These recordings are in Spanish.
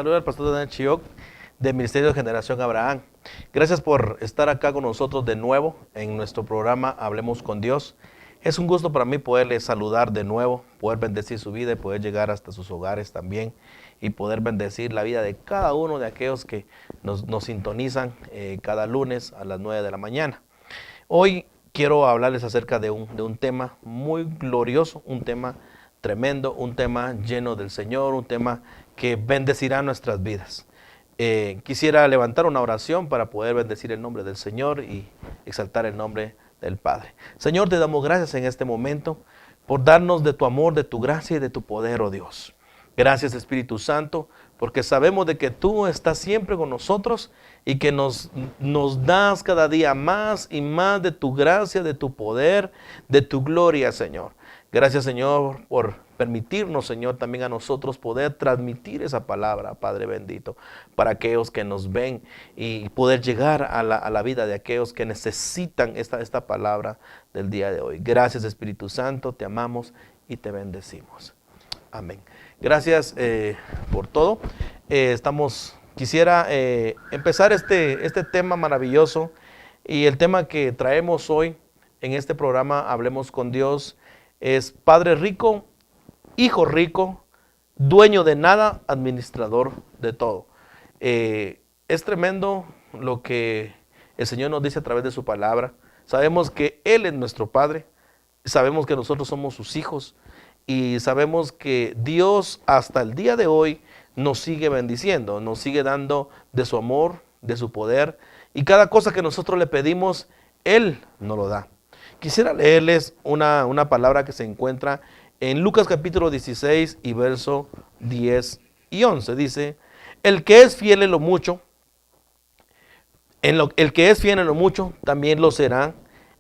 saluda el pastor Daniel Chioc del Ministerio de Generación Abraham. Gracias por estar acá con nosotros de nuevo en nuestro programa Hablemos con Dios. Es un gusto para mí poderles saludar de nuevo, poder bendecir su vida y poder llegar hasta sus hogares también y poder bendecir la vida de cada uno de aquellos que nos sintonizan cada lunes a las 9 de la mañana. Hoy quiero hablarles acerca de un tema muy glorioso, un tema tremendo, un tema lleno del Señor, un tema que bendecirá nuestras vidas. Quisiera levantar una oración para poder bendecir el nombre del Señor y exaltar el nombre del Padre. Señor, te damos gracias en este momento por darnos de tu amor, de tu gracia y de tu poder, oh Dios. Gracias, Espíritu Santo, porque sabemos de que tú estás siempre con nosotros y que nos das cada día más y más de tu gracia, de tu poder, de tu gloria, Señor. Gracias, Señor, por permitirnos, Señor, también a nosotros poder transmitir esa palabra, Padre bendito, para aquellos que nos ven y poder llegar a la vida de aquellos que necesitan esta palabra del día de hoy. Gracias, Espíritu Santo, te amamos y te bendecimos. Amén. Gracias por todo. Quisiera empezar este tema maravilloso, y el tema que traemos hoy en este programa Hablemos con Dios es Padre rico, hijo rico, dueño de nada, administrador de todo. Es tremendo lo que el Señor nos dice a través de su palabra. Sabemos que Él es nuestro Padre, sabemos que nosotros somos sus hijos y sabemos que Dios hasta el día de hoy nos sigue bendiciendo, nos sigue dando de su amor, de su poder, y cada cosa que nosotros le pedimos, Él nos lo da. Quisiera leerles una palabra que se encuentra en Lucas capítulo 16 y verso 10 y 11. Dice: el que es fiel en lo mucho, el que es fiel en lo mucho, también lo será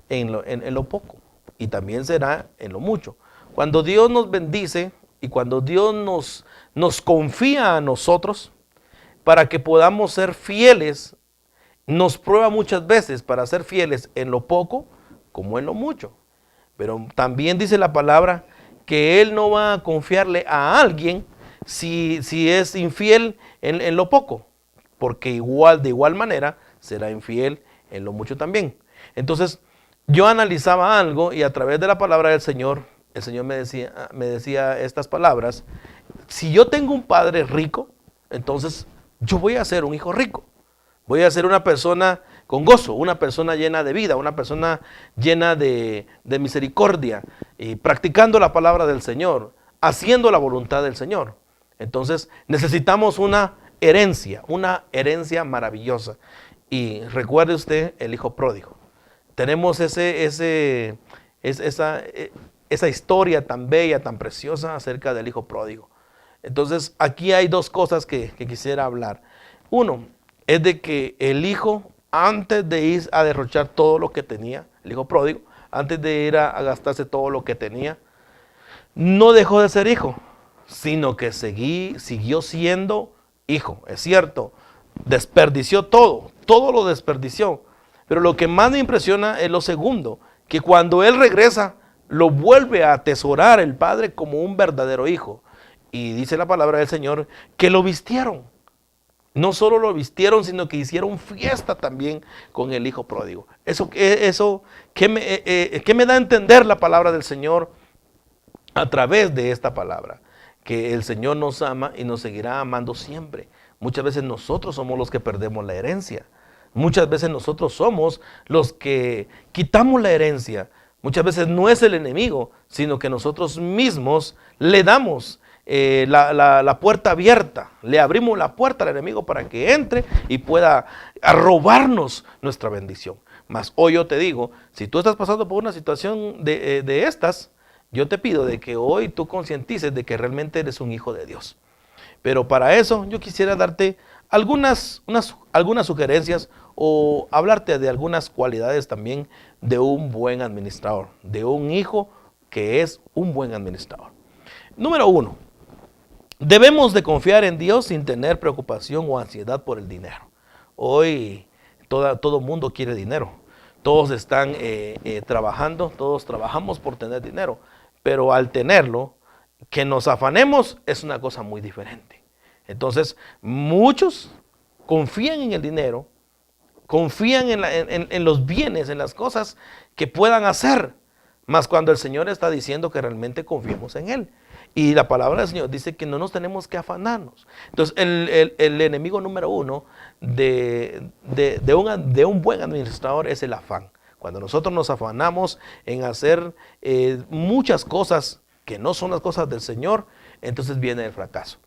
en lo poco, y también será en lo mucho. Cuando Dios nos bendice y cuando Dios nos confía a nosotros para que podamos ser fieles, nos prueba muchas veces para ser fieles en lo poco como en lo mucho. Pero también dice la palabra que Él no va a confiarle a alguien si es infiel en lo poco, porque de igual manera será infiel en lo mucho también. Entonces yo analizaba algo y a través de la palabra del Señor, el Señor me decía estas palabras: si yo tengo un padre rico, entonces yo voy a ser un hijo rico. Voy a ser una persona con gozo, una persona llena de vida, una persona llena de misericordia, y practicando la palabra del Señor, haciendo la voluntad del Señor. Entonces necesitamos una herencia maravillosa. Y recuerde usted el hijo pródigo. Tenemos esa historia tan bella, tan preciosa acerca del hijo pródigo. Entonces aquí hay dos cosas que quisiera hablar. Uno es de que el hijo, antes de ir a derrochar todo lo que tenía, el hijo pródigo, antes de ir a gastarse todo lo que tenía, no dejó de ser hijo, sino que siguió siendo hijo. Es cierto, desperdició todo lo desperdició. Pero lo que más me impresiona es lo segundo, que cuando él regresa, lo vuelve a atesorar el padre como un verdadero hijo. Y dice la palabra del Señor que lo vistieron. No solo lo vistieron, sino que hicieron fiesta también con el hijo pródigo. ¿Qué me da a entender la palabra del Señor a través de esta palabra? Que el Señor nos ama y nos seguirá amando siempre. Muchas veces nosotros somos los que perdemos la herencia. Muchas veces nosotros somos los que quitamos la herencia. Muchas veces no es el enemigo, sino que nosotros mismos le damos la puerta abierta, le abrimos la puerta al enemigo para que entre y pueda robarnos nuestra bendición. Mas hoy yo te digo, si tú estás pasando por una situación de estas, yo te pido de que hoy tú concientices de que realmente eres un hijo de Dios. Pero para eso yo quisiera darte algunas sugerencias o hablarte de algunas cualidades también de un buen administrador, de un hijo que es un buen administrador. Número 1. Debemos de confiar en Dios sin tener preocupación o ansiedad por el dinero. Hoy todo mundo quiere dinero. Todos están trabajando, todos trabajamos por tener dinero. Pero al tenerlo, que nos afanemos es una cosa muy diferente. Entonces, muchos confían en el dinero, confían en los bienes, en las cosas que puedan hacer, más cuando el Señor está diciendo que realmente confiemos en Él. Y la palabra del Señor dice que no nos tenemos que afanarnos. Entonces, el enemigo número uno de un buen administrador es el afán. Cuando nosotros nos afanamos en hacer muchas cosas que no son las cosas del Señor, entonces viene el fracaso.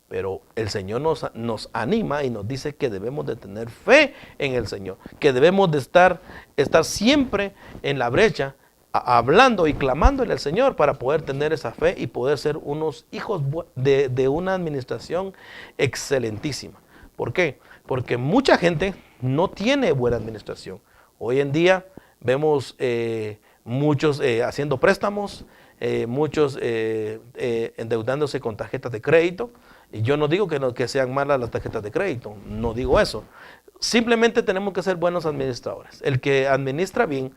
Pero el Señor nos anima y nos dice que debemos de tener fe en el Señor, que debemos de estar siempre en la brecha, hablando y clamándole al Señor para poder tener esa fe y poder ser unos hijos de una administración excelentísima. ¿Por qué? Porque mucha gente no tiene buena administración. Hoy en día vemos muchos haciendo préstamos, muchos endeudándose con tarjetas de crédito. Y yo no digo que sean malas las tarjetas de crédito, no digo eso. Simplemente tenemos que ser buenos administradores. El que administra bien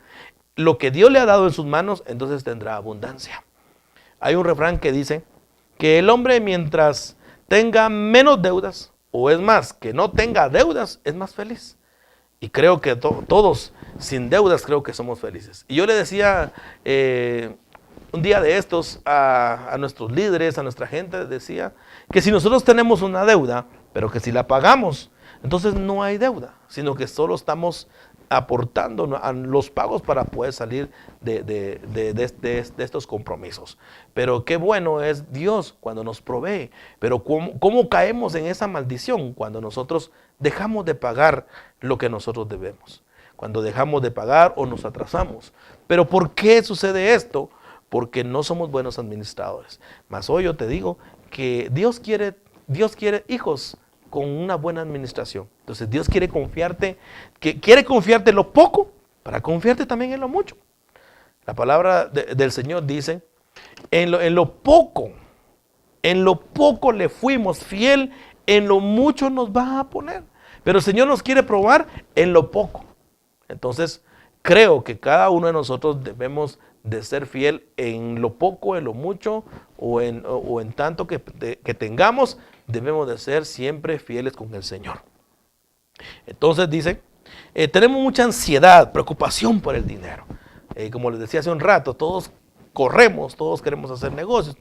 lo que Dios le ha dado en sus manos, entonces tendrá abundancia. Hay un refrán que dice que el hombre mientras tenga menos deudas, o es más, que no tenga deudas, es más feliz. Y creo que todos sin deudas creo que somos felices. Y yo le decía un día de estos a nuestros líderes, a nuestra gente, decía que si nosotros tenemos una deuda, pero que si la pagamos, entonces no hay deuda, sino que solo estamos aportando a los pagos para poder salir de estos compromisos. Pero qué bueno es Dios cuando nos provee. Pero ¿cómo caemos en esa maldición? Cuando nosotros dejamos de pagar lo que nosotros debemos. Cuando dejamos de pagar o nos atrasamos. Pero ¿por qué sucede esto? Porque no somos buenos administradores. Mas hoy yo te digo que Dios quiere hijos con una buena administración. Entonces Dios quiere confiarte lo poco para confiarte también en lo mucho. La palabra del Señor dice, en lo poco le fuimos fiel, en lo mucho nos va a poner. Pero el Señor nos quiere probar en lo poco. Entonces creo que cada uno de nosotros debemos de ser fiel en lo poco, en lo mucho o en tanto que tengamos, debemos de ser siempre fieles con el Señor. Entonces dice, tenemos mucha ansiedad, preocupación por el dinero. Como les decía hace un rato, todos corremos, todos queremos hacer negocios,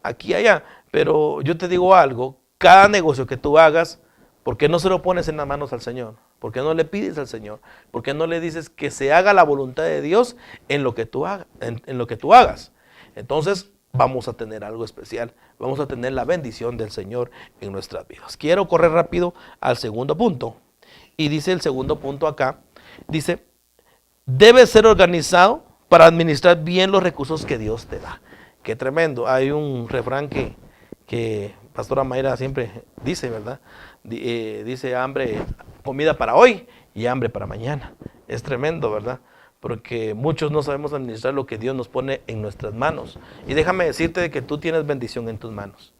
aquí y allá, pero yo te digo algo, cada negocio que tú hagas, ¿por qué no se lo pones en las manos al Señor? ¿Por qué no le pides al Señor? ¿Por qué no le dices que se haga la voluntad de Dios en lo que tú hagas? Entonces vamos a tener algo especial. Vamos a tener la bendición del Señor en nuestras vidas. Quiero correr rápido al segundo punto. Y dice el segundo punto acá, dice, debe ser organizado para administrar bien los recursos que Dios te da. Qué tremendo. Hay un refrán que Pastora Mayra siempre dice, ¿verdad? Dice comida para hoy y hambre para mañana. Es tremendo, ¿verdad? Porque muchos no sabemos administrar lo que Dios nos pone en nuestras manos. Y déjame decirte que tú tienes bendición en tus manos.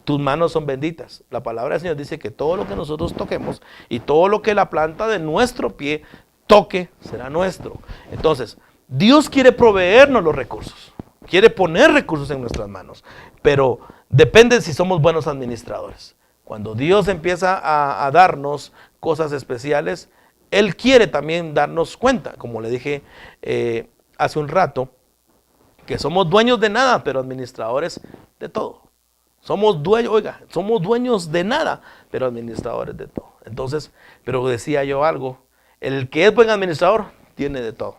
Tus manos son benditas. La palabra del Señor dice que todo lo que nosotros toquemos y todo lo que la planta de nuestro pie toque será nuestro. Entonces, Dios quiere proveernos los recursos. Quiere poner recursos en nuestras manos. Pero depende si somos buenos administradores. Cuando Dios empieza a darnos cosas especiales, Él quiere también darnos cuenta, como le dije hace un rato, que somos dueños de nada, pero administradores de todo. Somos dueños de nada, pero administradores de todo. Entonces, pero decía yo algo, el que es buen administrador tiene de todo,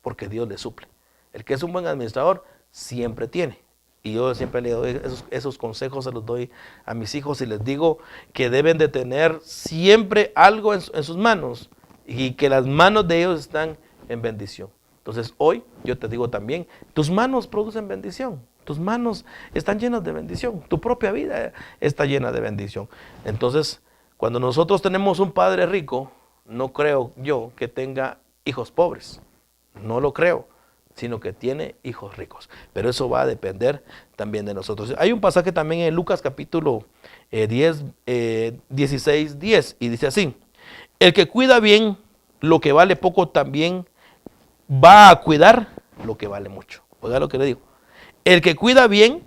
porque Dios le suple. El que es un buen administrador siempre tiene. Y yo siempre le doy esos consejos, se los doy a mis hijos y les digo que deben de tener siempre algo en sus manos y que las manos de ellos están en bendición. Entonces hoy yo te digo también, tus manos producen bendición, tus manos están llenas de bendición, tu propia vida está llena de bendición. Entonces, cuando nosotros tenemos un padre rico, no creo yo que tenga hijos pobres, no lo creo, sino que tiene hijos ricos. Pero eso va a depender también de nosotros. Hay un pasaje también en Lucas capítulo 16, 10, y dice así, el que cuida bien lo que vale poco también va a cuidar lo que vale mucho. Oiga lo que le digo. El que cuida bien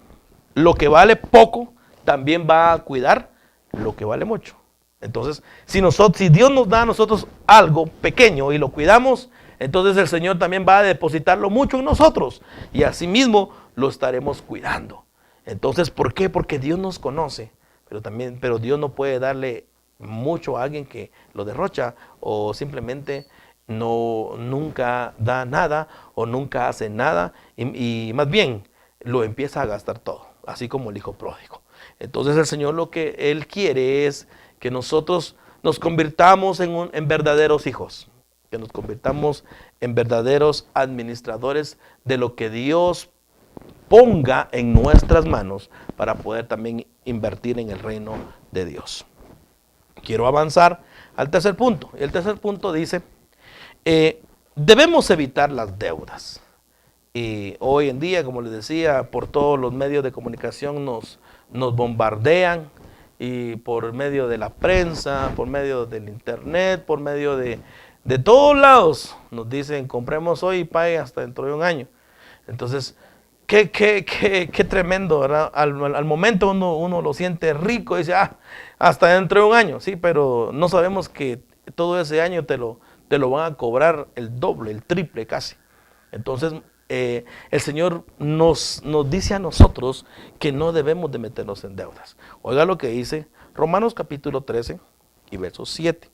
lo que vale poco también va a cuidar lo que vale mucho. Entonces, si Dios nos da a nosotros algo pequeño y lo cuidamos, entonces el Señor también va a depositarlo mucho en nosotros y asimismo lo estaremos cuidando. Entonces, ¿por qué? Porque Dios nos conoce, pero Dios no puede darle mucho a alguien que lo derrocha o simplemente nunca da nada o nunca hace nada y más bien lo empieza a gastar todo, así como el hijo pródigo. Entonces el Señor lo que Él quiere es que nosotros nos convirtamos en verdaderos hijos, que nos convirtamos en verdaderos administradores de lo que Dios ponga en nuestras manos para poder también invertir en el reino de Dios. Quiero avanzar al tercer punto. El tercer punto dice, debemos evitar las deudas. Y hoy en día, como les decía, por todos los medios de comunicación nos bombardean, y por medio de la prensa, por medio del internet, por medio de todos lados, nos dicen, compremos hoy y pague hasta dentro de un año. Entonces, qué tremendo, ¿verdad? Al momento uno lo siente rico y dice, hasta dentro de un año, sí, pero no sabemos que todo ese año te lo van a cobrar el doble, el triple casi. Entonces, el Señor nos dice a nosotros que no debemos de meternos en deudas. Oiga lo que dice Romanos capítulo 13 y versos 7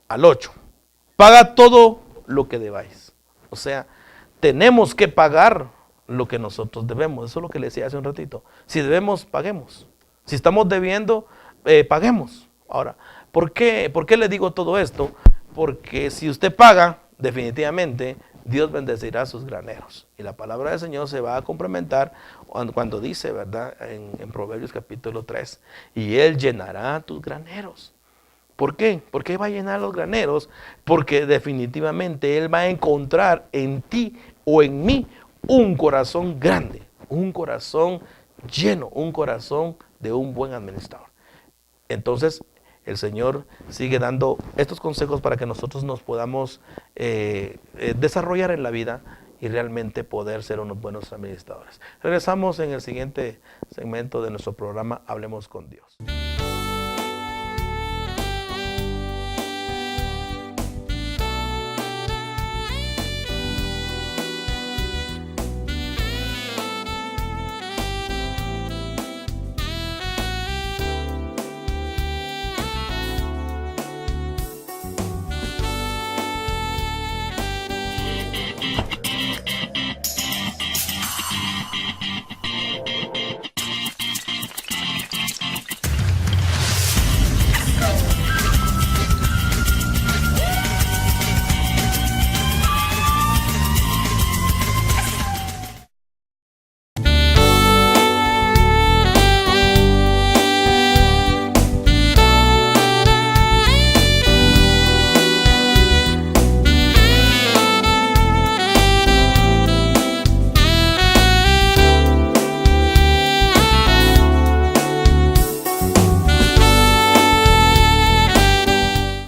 al 8. Paga todo lo que debáis. O sea, tenemos que pagar lo que nosotros debemos. Eso es lo que le decía hace un ratito. Si debemos, paguemos. Si estamos debiendo, paguemos. Ahora, ¿por qué le digo todo esto? Porque si usted paga, definitivamente Dios bendecirá sus graneros. Y la palabra del Señor se va a complementar cuando dice, ¿verdad? En Proverbios capítulo 3, y Él llenará tus graneros. ¿Por qué? ¿Por qué va a llenar los graneros? Porque definitivamente Él va a encontrar en ti o en mí un corazón grande, un corazón lleno, un corazón de un buen administrador. Entonces, el Señor sigue dando estos consejos para que nosotros nos podamos desarrollar en la vida y realmente poder ser unos buenos administradores. Regresamos en el siguiente segmento de nuestro programa Hablemos con Dios.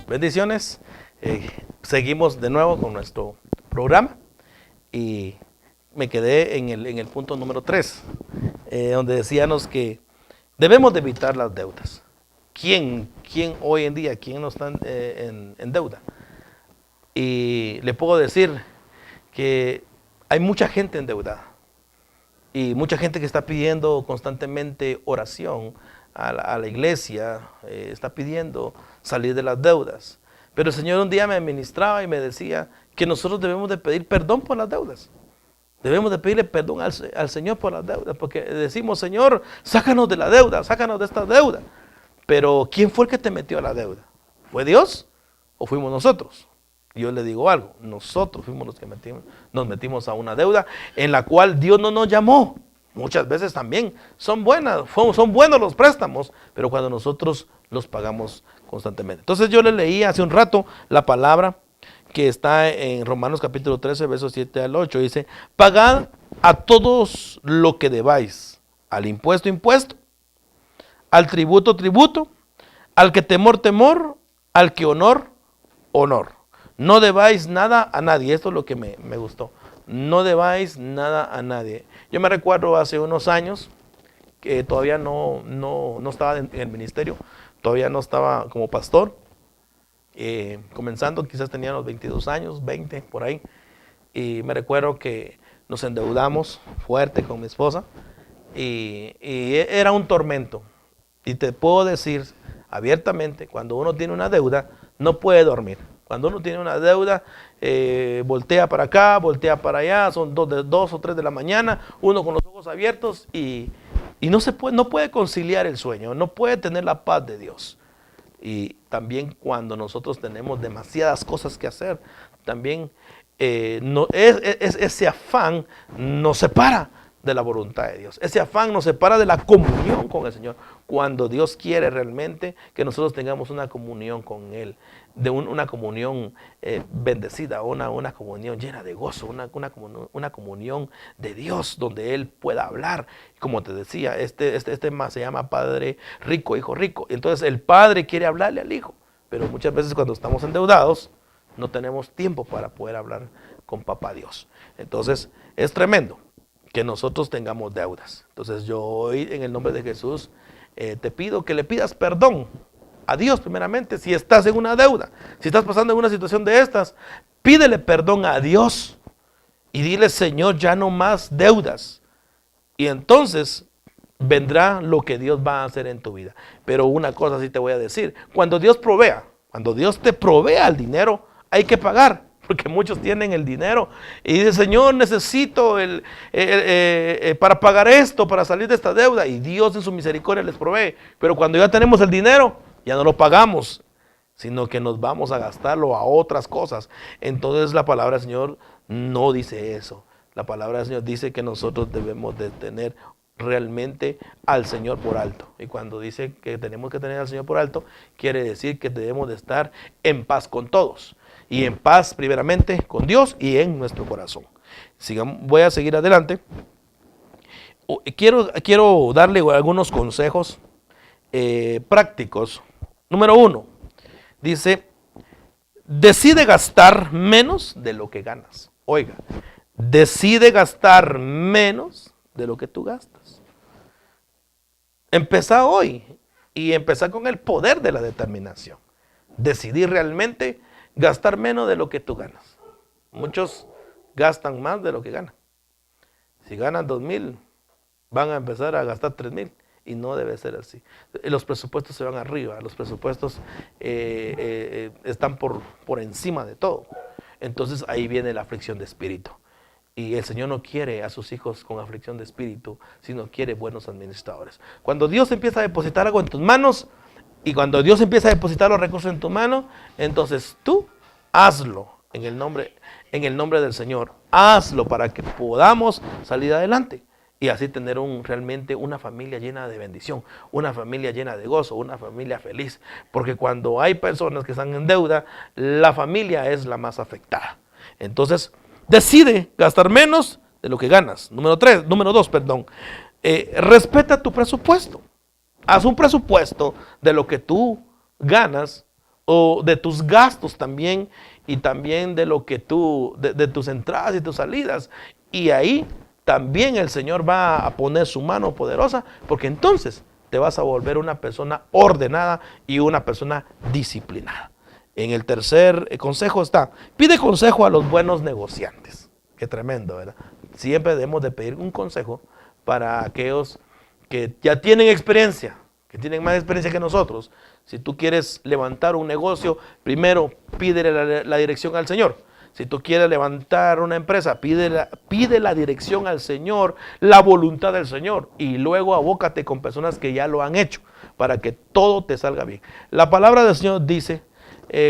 Bendiciones. Seguimos de nuevo con nuestro programa y me quedé en el punto número 3, donde decíamos que debemos de evitar las deudas. ¿Quién hoy en día, quién no está en deuda? Y le puedo decir que hay mucha gente endeudada y mucha gente que está pidiendo constantemente oración a la iglesia, está pidiendo salir de las deudas. Pero el Señor un día me ministraba y me decía que nosotros debemos de pedir perdón por las deudas. Debemos de pedirle perdón al Señor por las deudas, porque decimos, Señor, sácanos de la deuda, sácanos de esta deuda. Pero ¿quién fue el que te metió a la deuda? ¿Fue Dios o fuimos nosotros? Yo le digo algo, nosotros fuimos los que nos metimos a una deuda en la cual Dios no nos llamó. Muchas veces también son buenos los préstamos, pero cuando nosotros los pagamos constantemente. Entonces yo le leí hace un rato la palabra que está en Romanos capítulo 13, versos 7 al 8. Dice, pagad a todos lo que debáis, al impuesto, impuesto, al tributo, tributo, al que temor, al que honor, honor. No debáis nada a nadie. Esto es lo que me gustó. No debáis nada a nadie. Yo me recuerdo hace unos años que todavía no estaba en el ministerio, todavía no estaba como pastor, comenzando, quizás tenía los 22 años, 20 por ahí, y me recuerdo que nos endeudamos fuerte con mi esposa, y era un tormento. Y te puedo decir abiertamente, cuando uno tiene una deuda, no puede dormir. Cuando uno tiene una deuda, voltea para acá, voltea para allá, son 2 o 3 de la mañana, uno con los ojos abiertos y no puede conciliar el sueño, no puede tener la paz de Dios. Y también cuando nosotros tenemos demasiadas cosas que hacer, también ese afán nos separa de la voluntad de Dios. Ese afán nos separa de la comunión con el Señor. Cuando Dios quiere realmente que nosotros tengamos una comunión con Él, una comunión bendecida, una comunión llena de gozo, una comunión de Dios donde Él pueda hablar. Como te decía, este tema se llama Padre Rico, Hijo Rico. Entonces el Padre quiere hablarle al Hijo, pero muchas veces cuando estamos endeudados no tenemos tiempo para poder hablar con Papá Dios. Entonces es tremendo que nosotros tengamos deudas. Entonces yo hoy en el nombre de Jesús te pido que le pidas perdón a Dios primeramente. Si estás en una deuda, si estás pasando en una situación de estas, pídele perdón a Dios y dile: Señor, ya no más deudas. Y entonces vendrá lo que Dios va a hacer en tu vida. Pero una cosa sí te voy a decir: cuando Dios te provea el dinero, hay que pagar. Porque muchos tienen el dinero y dicen: Señor, necesito para pagar esto, para salir de esta deuda. Y Dios en su misericordia les provee. Pero cuando ya tenemos el dinero, ya no lo pagamos, sino que nos vamos a gastarlo a otras cosas. Entonces la palabra del Señor no dice eso. La palabra del Señor dice que nosotros debemos de tener realmente al Señor por alto. Y cuando dice que tenemos que tener al Señor por alto, quiere decir que debemos de estar en paz con todos. Y en paz primeramente con Dios y en nuestro corazón. Voy a seguir adelante. Quiero darle algunos consejos prácticos. Número 1, dice: decide gastar menos de lo que ganas. Oiga, decide gastar menos de lo que tú gastas. Empezá hoy y empezá con el poder de la determinación. Decidir realmente gastar menos de lo que tú ganas. Muchos gastan más de lo que ganan. Si ganan 2,000, van a empezar a gastar 3,000. Y no debe ser así. Los presupuestos se van arriba. Los presupuestos están por encima de todo. Entonces ahí viene la aflicción de espíritu. Y el Señor no quiere a sus hijos con aflicción de espíritu, sino quiere buenos administradores. Cuando Dios empieza a depositar algo en tus manos, y cuando Dios empieza a depositar los recursos en tu mano, entonces tú hazlo en el nombre del Señor. Hazlo para que podamos salir adelante y así tener realmente una familia llena de bendición, una familia llena de gozo, una familia feliz. Porque cuando hay personas que están en deuda, la familia es la más afectada. Entonces, decide gastar menos de lo que ganas. Número 2, respeta tu presupuesto. Haz un presupuesto de lo que tú ganas o de tus gastos también y también de lo que de tus entradas y tus salidas. Y ahí también el Señor va a poner su mano poderosa, porque entonces te vas a volver una persona ordenada y una persona disciplinada. En el tercer consejo está: pide consejo a los buenos negociantes. Qué tremendo, ¿verdad? Siempre debemos de pedir un consejo para aquellos que ya tienen experiencia, que tienen más experiencia que nosotros. Si tú quieres levantar un negocio, primero pídele la dirección al Señor. Si tú quieres levantar una empresa, pide la dirección al Señor, la voluntad del Señor, y luego abócate con personas que ya lo han hecho para que todo te salga bien. La palabra del Señor dice,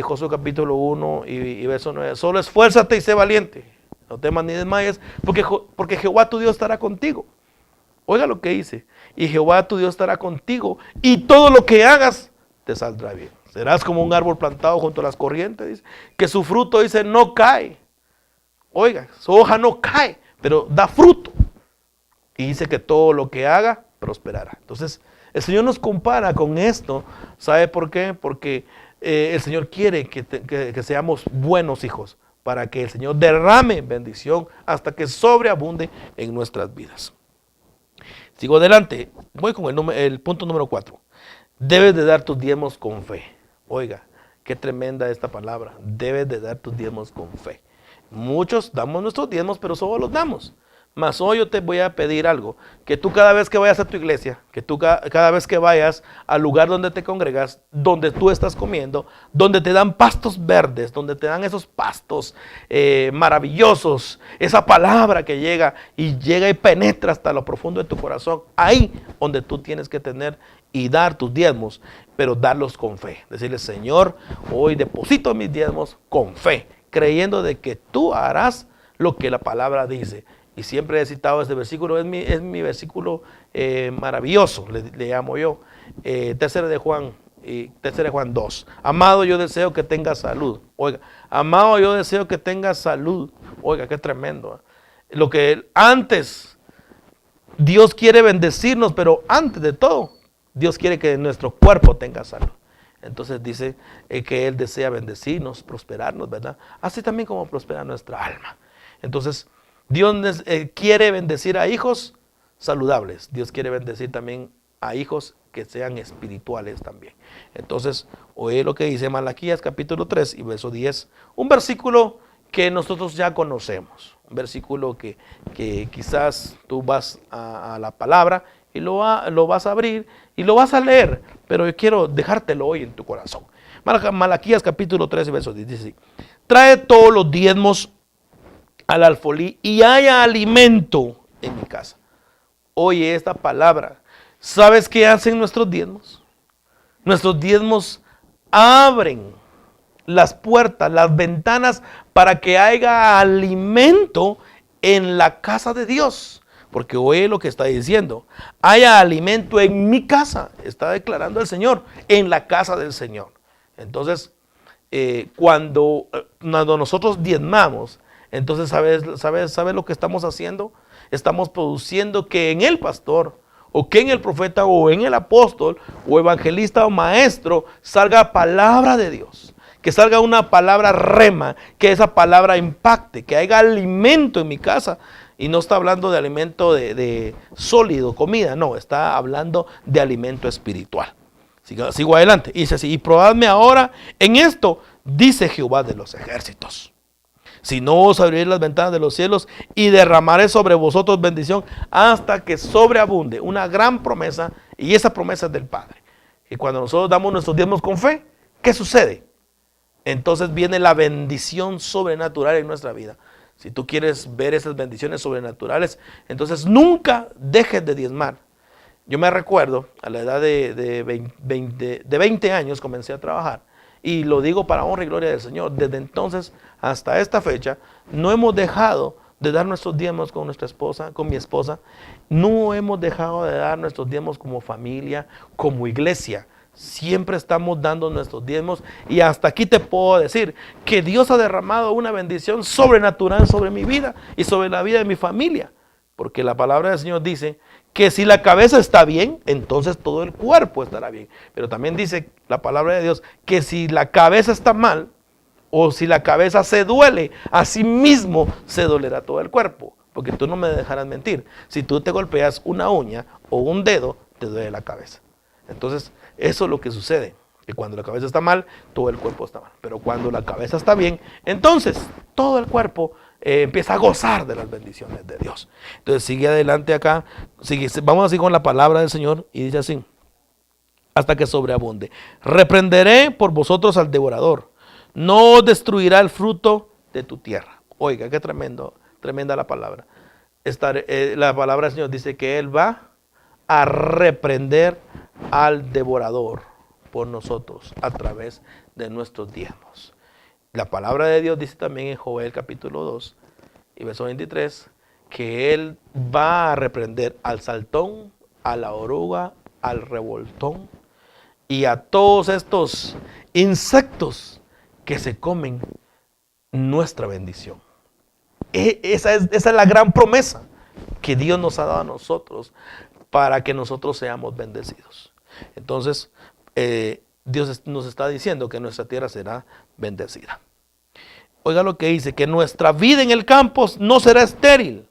Josué capítulo 1 y verso 9, solo esfuérzate y sé valiente, no temas ni desmayes, porque Jehová tu Dios estará contigo. Oiga lo que dice: y Jehová tu Dios estará contigo, y todo lo que hagas te saldrá bien. Serás como un árbol plantado junto a las corrientes, dice, que su fruto, dice, no cae. Oiga, su hoja no cae, pero da fruto. Y dice que todo lo que haga prosperará. Entonces, el Señor nos compara con esto. ¿Sabe por qué? Porque el Señor quiere que seamos buenos hijos, para que el Señor derrame bendición hasta que sobreabunde en nuestras vidas. Sigo adelante. Voy con el punto número 4. Debes de dar tus diezmos con fe. Oiga, qué tremenda esta palabra. Debes de dar tus diezmos con fe. Muchos damos nuestros diezmos, pero solo los damos. Mas hoy yo te voy a pedir algo, que tú cada vez que vayas a tu iglesia, que tú cada vez que vayas al lugar donde te congregas, donde tú estás comiendo, donde te dan pastos verdes, donde te dan esos pastos maravillosos, esa palabra que llega y penetra hasta lo profundo de tu corazón, ahí donde tú tienes que tener y dar tus diezmos, pero darlos con fe. Decirle, Señor, hoy deposito mis diezmos con fe, creyendo de que tú harás lo que la palabra dice. Y siempre he citado este versículo, es mi versículo maravilloso, le llamo yo. Tercera de Juan 2. Amado, yo deseo que tengas salud. Oiga, amado, yo deseo que tengas salud. Oiga, qué tremendo. Lo que antes, Dios quiere bendecirnos, pero antes de todo, Dios quiere que nuestro cuerpo tenga salud. Entonces dice que Él desea bendecirnos, prosperarnos, ¿verdad? Así también como prospera nuestra alma. Entonces, Dios quiere bendecir a hijos saludables. Dios quiere bendecir también a hijos que sean espirituales también. Entonces, oye lo que dice Malaquías capítulo 3 y verso 10. Un versículo que nosotros ya conocemos. Un versículo que quizás tú vas a la palabra y lo vas a abrir y lo vas a leer. Pero yo quiero dejártelo hoy en tu corazón. Malaquías capítulo 3 y verso 10 dice: trae todos los diezmos al alfolí y haya alimento en mi casa. Oye esta palabra. ¿Sabes qué hacen nuestros diezmos? Nuestros diezmos abren las puertas, las ventanas para que haya alimento en la casa de Dios. Porque oye lo que está diciendo. Haya alimento en mi casa. Está declarando el Señor. En la casa del Señor. Entonces, cuando nosotros diezmamos, entonces, ¿sabes lo que estamos haciendo? Estamos produciendo que en el pastor, o que en el profeta, o en el apóstol, o evangelista, o maestro, salga palabra de Dios. Que salga una palabra rema, que esa palabra impacte, que haya alimento en mi casa. Y no está hablando de alimento de sólido, comida, no, está hablando de alimento espiritual. Sigo adelante. Y dice así: y probadme ahora en esto, dice Jehová de los ejércitos. Si no, os abriré las ventanas de los cielos y derramaré sobre vosotros bendición hasta que sobreabunde. Una gran promesa, y esa promesa es del Padre. Y cuando nosotros damos nuestros diezmos con fe, ¿qué sucede? Entonces viene la bendición sobrenatural en nuestra vida. Si tú quieres ver esas bendiciones sobrenaturales, entonces nunca dejes de diezmar. Yo me recuerdo, a la edad de 20 años comencé a trabajar. Y lo digo para honra y gloria del Señor. Desde entonces hasta esta fecha no hemos dejado de dar nuestros diezmos con nuestra esposa, con mi esposa. No hemos dejado de dar nuestros diezmos como familia, como iglesia. Siempre estamos dando nuestros diezmos. Y hasta aquí te puedo decir que Dios ha derramado una bendición sobrenatural sobre mi vida y sobre la vida de mi familia. Porque la palabra del Señor dice que si la cabeza está bien, entonces todo el cuerpo estará bien. Pero también dice la palabra de Dios que si la cabeza está mal, o si la cabeza se duele, así mismo se dolerá todo el cuerpo. Porque tú no me dejarás mentir. Si tú te golpeas una uña o un dedo, te duele la cabeza. Entonces, eso es lo que sucede. Que cuando la cabeza está mal, todo el cuerpo está mal. Pero cuando la cabeza está bien, entonces todo el cuerpo empieza a gozar de las bendiciones de Dios. Entonces sigue adelante acá. Vamos así con la palabra del Señor y dice así: hasta que sobreabunde. Reprenderé por vosotros al devorador. No destruirá el fruto de tu tierra. Oiga, qué tremenda la palabra. La palabra del Señor dice que Él va a reprender al devorador por nosotros a través de nuestros diezmos. La palabra de Dios dice también en Joel capítulo 2 y verso 23 que Él va a reprender al saltón, a la oruga, al revoltón y a todos estos insectos que se comen nuestra bendición. Esa es la gran promesa que Dios nos ha dado a nosotros para que nosotros seamos bendecidos. Entonces, Dios nos está diciendo que nuestra tierra será bendecida. Oiga lo que dice, que nuestra vida en el campo no será estéril.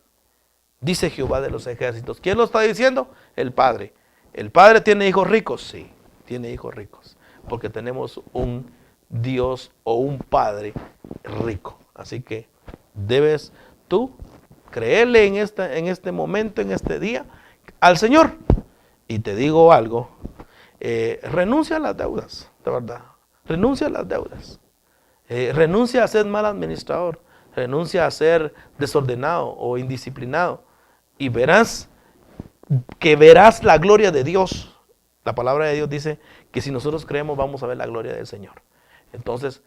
dice Jehová de los ejércitos. ¿Quién lo está diciendo? El Padre. ¿El Padre tiene hijos ricos? Sí, tiene hijos ricos, porque tenemos un Dios o un Padre rico. Así que debes tú creerle en este momento, en este día, al Señor. Y te digo algo, renuncia a las deudas, de verdad. Renuncia a las deudas. Renuncia a ser mal administrador. Renuncia a ser desordenado o indisciplinado. Y verás la gloria de Dios. La palabra de Dios dice que si nosotros creemos vamos a ver la gloria del Señor. Entonces,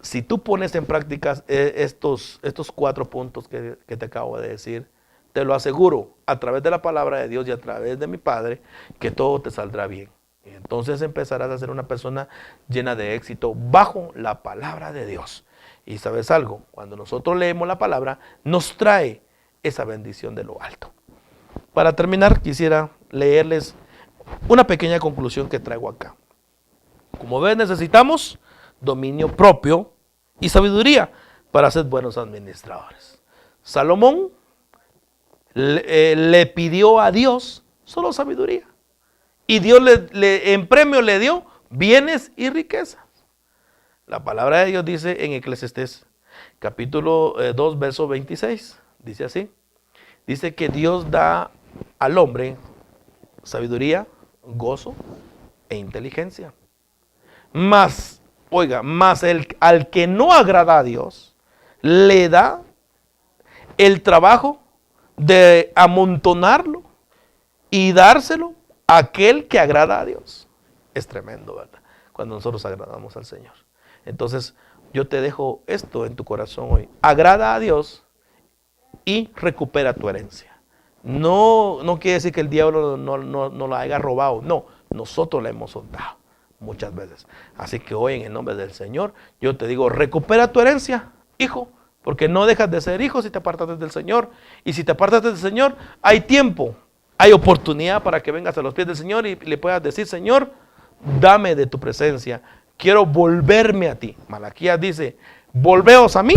si tú pones en práctica estos 4 puntos que te acabo de decir, te lo aseguro, a través de la palabra de Dios y a través de mi Padre, que todo te saldrá bien. Entonces empezarás a ser una persona llena de éxito bajo la palabra de Dios. Y sabes algo, cuando nosotros leemos la palabra, nos trae esa bendición de lo alto. Para terminar, quisiera leerles una pequeña conclusión que traigo acá. Como ves, necesitamos dominio propio y sabiduría para ser buenos administradores. Salomón le pidió a Dios solo sabiduría. Y Dios en premio le dio bienes y riquezas. La palabra de Dios dice en Eclesiastés capítulo 2, verso 26. Dice así. Dice que Dios da al hombre sabiduría, gozo e inteligencia. Mas al que no agrada a Dios, le da el trabajo de amontonarlo y dárselo a aquel que agrada a Dios. Es tremendo, ¿verdad? Cuando nosotros agradamos al Señor. Entonces, yo te dejo esto en tu corazón hoy. Agrada a Dios y recupera tu herencia. No quiere decir que el diablo no la haya robado. No, nosotros la hemos soltado muchas veces. Así que hoy en el nombre del Señor, yo te digo, recupera tu herencia, hijo, porque no dejas de ser hijo si te apartas del Señor. Y si te apartas del Señor, hay tiempo, hay oportunidad para que vengas a los pies del Señor y le puedas decir, Señor, dame de tu presencia, quiero volverme a ti. Malaquías dice, volveos a mí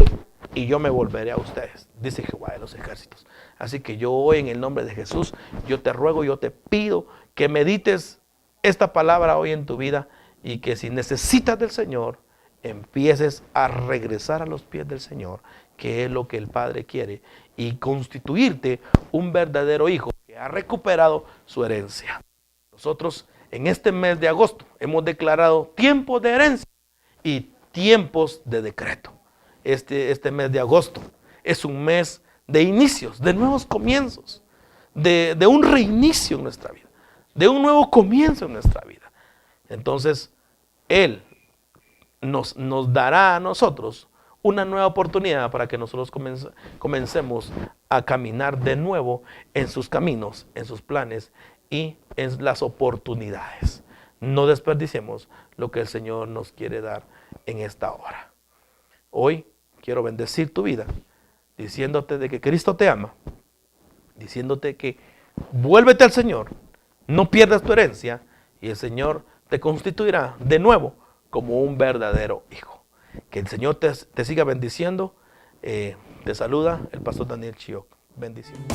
y yo me volveré a ustedes, dice Jehová de los ejércitos. Así que yo hoy en el nombre de Jesús, yo te ruego, yo te pido que medites esta palabra hoy en tu vida y que si necesitas del Señor, empieces a regresar a los pies del Señor, que es lo que el Padre quiere, y constituirte un verdadero hijo que ha recuperado su herencia. Nosotros en este mes de agosto hemos declarado tiempos de herencia y tiempos de decreto. Este mes de agosto es un mes de inicios, de nuevos comienzos, de un reinicio en nuestra vida, de un nuevo comienzo en nuestra vida. Entonces, Él nos dará a nosotros una nueva oportunidad para que nosotros comencemos a caminar de nuevo en sus caminos, en sus planes y en las oportunidades. No desperdiciemos lo que el Señor nos quiere dar en esta hora. Hoy quiero bendecir tu vida, diciéndote de que Cristo te ama, diciéndote que vuélvete al Señor, no pierdas tu herencia y el Señor te constituirá de nuevo como un verdadero hijo. Que el Señor te siga bendiciendo. Te saluda el pastor Daniel Chioc. Bendiciones.